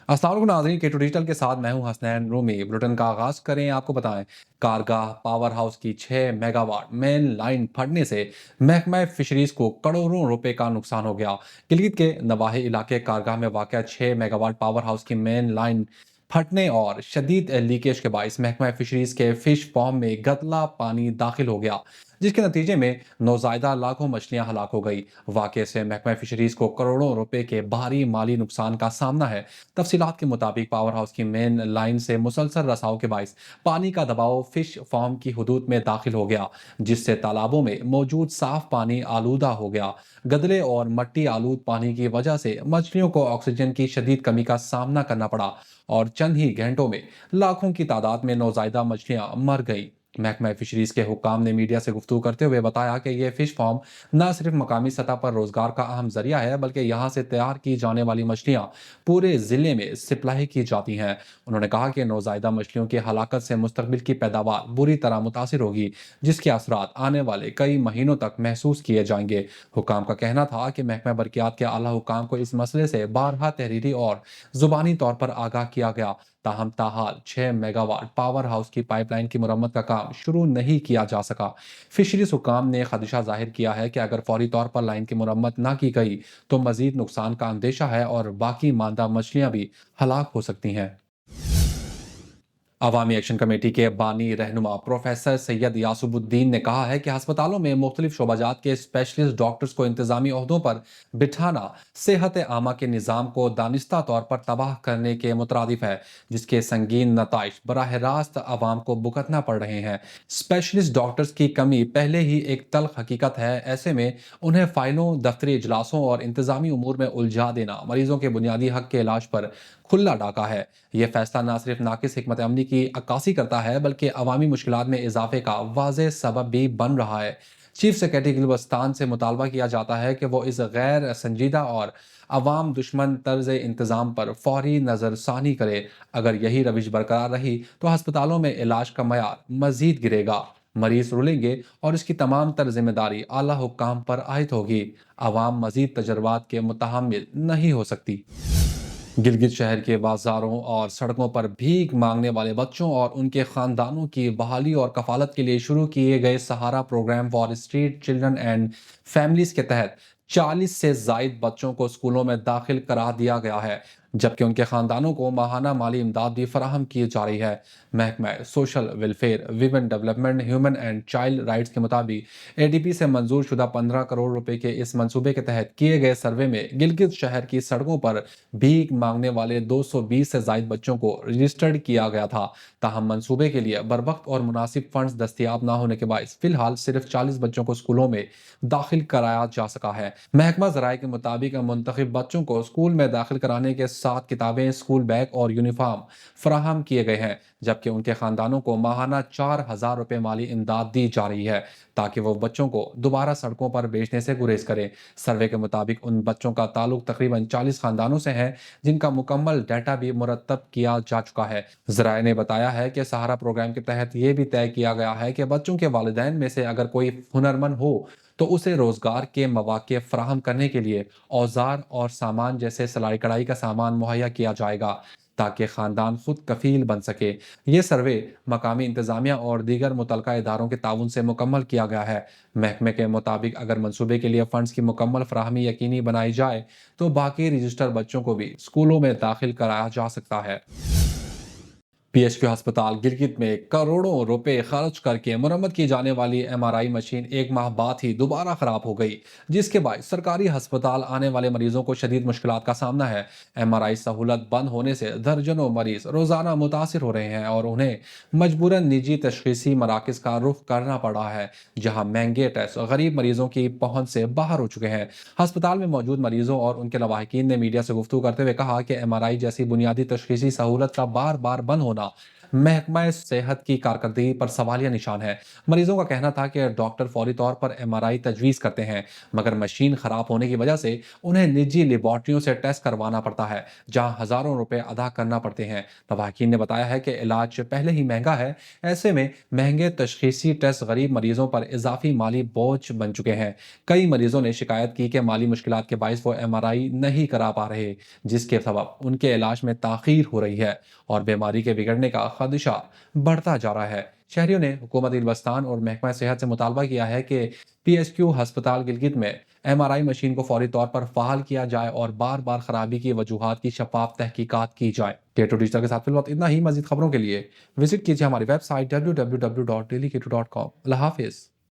अस्सलाम वालेकुम नाज़रीन, के टू डिजिटल के साथ मैं हूं हसनैन रूमी। बुलेटिन का आगाज़ करें। आपको बताएं, कारगाह पावर हाउस की 6 मेगावाट मेन लाइन फटने से महकमा फिशरीज को करोड़ों रुपए का नुकसान हो गया। गिलगित के नवाही इलाके कारगाह में वाक़ 6 मेगावाट पावर हाउस की मेन लाइन फटने और शदीद लीकेज के बायस महकमा फिशरीज के फिश फार्म में गदला पानी दाखिल हो गया, जिसके नतीजे में नौजायदा लाखों मछलियां हलाक हो गई। वाक़े से महकमा फिशरीज को करोड़ों रुपए के भारी माली नुकसान का सामना है। तफसीलात के मुताबिक पावर हाउस की मेन लाइन से मुसलसल रसाव के बायस पानी का दबाव फिश फार्म की हदूद में दाखिल हो गया, जिससे तालाबों में मौजूद साफ पानी आलूदा हो गया। गदले और मट्टी आलूद पानी की वजह से मछलियों को ऑक्सीजन की शदीद कमी का सामना करना पड़ा और चंद ही घंटों में लाखों की तादाद में नौजायदा मछलियां मर गईं। महकमा फिशरीज के हुक्काम ने मीडिया से गुफ्तगू करते हुए बताया कि यह फिश फार्म न सिर्फ मकामी सतह पर रोजगार का अहम जरिया है, बल्कि यहाँ से तैयार की जाने वाली मछलियाँ पूरे ज़िले में सप्लाई की जाती हैं। उन्होंने कहा कि नौज़ायदा मछलियों की हलाकत से मुस्तकबिल की पैदावार बुरी तरह मुतासिर होगी, जिसके असरात आने वाले कई महीनों तक महसूस किए जाएंगे। हुकाम का कहना था कि महकमा बरकियात के आला हुकाम को इस मसले से बारहा तहरीरी और ज़ुबानी तौर पर आगाह किया गया, ताहम ताहाल 6 मेगावाट पावर हाउस की पाइपलाइन की मुरम्मत का काम शुरू नहीं किया जा सका। फिशरीज हुकाम ने खदशा जाहिर किया है कि अगर फौरी तौर पर लाइन की मुरम्मत ना की गई तो मजीद नुकसान का अंदेशा है और बाकी मादा मछलियां भी हलाक हो सकती हैं। अवामी एक्शन कमेटी के बानी रहनुमा प्रोफेसर सैयद यासुबुद्दीन ने कहा है कि अस्पतालों में मुख्तलिफ शोबाजात के स्पेशलिस्ट डॉक्टर्स को इंतजामी ओहदों पर बिठाना सेहत आमा के निज़ाम को दानिस्ता तौर पर तबाह करने के मुतरादिफ है, जिसके संगीन नताइज बराह रास्त आवाम को भुगतना पड़ रहे हैं। स्पेशलिस्ट डॉक्टर्स की कमी पहले ही एक तल्ख हकीकत है। ऐसे में उन्हें फाइलों, दफ्तरी इजलासों और इंतजामी उमूर में उलझा देना मरीजों के बुनियादी हक के इलाज पर खुला डाका है। यह फैसला न सिर्फ नाकिस हिकमत अमली की अक्कासी करता है, बल्कि अवामी मुश्किलात में इजाफे का वाज़ेह सबब भी बन रहा है। चीफ सेक्रेटरी गिलबस्तान से मुतालबा किया जाता है कि वो इस गैर संजीदा और अवाम दुश्मन तर्ज इंतज़ाम पर फौरी नज़रसानी करे। अगर यही रविश बरकरार रही तो अस्पतालों में इलाज का मयार मजीद गिरेगा, मरीज रुलेंगे और इसकी तमाम तर जिम्मेदारी आला हुक्काम पर आयद होगी। अवाम मजीद तजर्बात के मुतहम्मिल नहीं हो सकती। गिलगित शहर के बाजारों और सड़कों पर भीख मांगने वाले बच्चों और उनके खानदानों की बहाली और कफालत के लिए शुरू किए गए Sahara programme for street children and families के तहत 40 से जायद बच्चों को स्कूलों में दाखिल करा दिया गया है, जबकि उनके खानदानों को माहाना माली इमदाद भी फराहम की जा रही है। महकमा social welfare, women development, human and child rights के मुताबिक एडीपी से मंजूर शुदा 15 करोड़ रुपए के इस मंसूबे के तहत किए गए सर्वे में गिलगित शहर की सड़कों पर भीख मांगने वाले 220 से जायद बच्चों को रजिस्टर्ड किया गया था। ताहम मंसूबे के लिए बरवक्त और मुनासिब फंड्स दस्तियाब न होने के बायस फिलहाल सिर्फ 40 बच्चों को स्कूलों में दाखिल कराया जा सका है। महकमा ज़राए के मुताबिक मुंतखब बच्चों को स्कूल में दाखिल कराने के साथ किताबें, स्कूल बैग और यूनिफॉर्म फराहम किए गए हैं, जबकि उनके खानदानों को माहाना 4,000 रुपए माली इमदाद दी जा रही है, ताकि वो बच्चों को दोबारा सड़कों पर बेचने से गुरेज करें। सर्वे के मुताबिक उन बच्चों का ताल्लुक तकरीबन 40 खानदानों से है, जिनका मुकम्मल डाटा भी मुरतब किया जा चुका है। ज़राए ने बताया है कि सहारा प्रोग्राम के तहत यह भी तय किया गया है कि बच्चों के वालिदैन में से अगर कोई हुनरमंद हो तो उसे रोजगार के मौके फराहम करने के लिए औजार और सामान जैसे सिलाई कढ़ाई का सामान मुहैया किया जाएगा, ताकि खानदान खुद कफील बन सके। ये सर्वे मकामी इंतजामिया और दीगर मुतलका इदारों के ताउन से मुकम्मल किया गया है। महकमे के मुताबिक अगर मंसूबे के लिए फंड्स की मुकम्मल फराहमी यकीनी बनाई जाए तो बाकी रजिस्टर बच्चों को भी स्कूलों में दाखिल कराया जा सकता है। पीएचक्यू अस्पताल गिलगित में करोड़ों रुपए खर्च करके मुरम्मत की जाने वाली एमआरआई मशीन एक माह बाद ही दोबारा खराब हो गई, जिसके बाद सरकारी अस्पताल आने वाले मरीजों को शदीद मुश्किलात का सामना है। एमआरआई सहूलत बंद होने से दर्जनों मरीज रोजाना मुतासिर हो रहे हैं और उन्हें मजबूरन निजी तशखीसी मराकज का रुख करना पड़ा है, जहाँ महंगे टेस्ट गरीब मरीजों की पहुंच से बाहर हो चुके हैं। अस्पताल में मौजूद मरीजों और उनके लवाहिकीन ने मीडिया से गुफ्तगू करते हुए कहा कि एमआरआई जैसी बुनियादी तशखीसी सहूलत का बार बार बंद होना महकमा सेहत की कारकर्दगी पर सवालिया निशान है। मरीजों का कहना था कि डॉक्टर फौरी तौर पर एमआरआई तजवीज़ करते हैं, मगर मशीन खराब होने की वजह से उन्हें निजी लेबॉर्ट्रियों से टेस्ट करवाना पड़ता है, जहां हज़ारों रुपए अदा करना पड़ते हैं। लवाहकीन ने बताया है कि इलाज पहले ही महंगा है। ऐसे में महंगे तशखीसी टेस्ट गरीब मरीजों पर इजाफी माली बोझ बन चुके हैं। कई मरीजों ने शिकायत की कि माली मुश्किलात के बायस वो एमआरआई नहीं करा पा रहे, जिसके सबब उनके इलाज में ताखीर हो रही है और बीमारी के बिगड़ने का खदशा बढ़ता जा रहा है। शहरियों ने हुकूमत हिंदुस्तान और महकमा सेहत से मुतालबा किया है कि पीएचक्यू अस्पताल गिलगित में एमआरआई मशीन को फौरी तौर पर फहाल किया जाए और बार बार खराबी की वजूहात की शफाफ तहकीकात की जाए। केटो डिजिटल के साथ फिलहाल इतना ही। मजीद खबरों के लिए विजिट कीजिए हमारी वेबसाइट www.dailyketo.com। अल्लाह हाफिज़।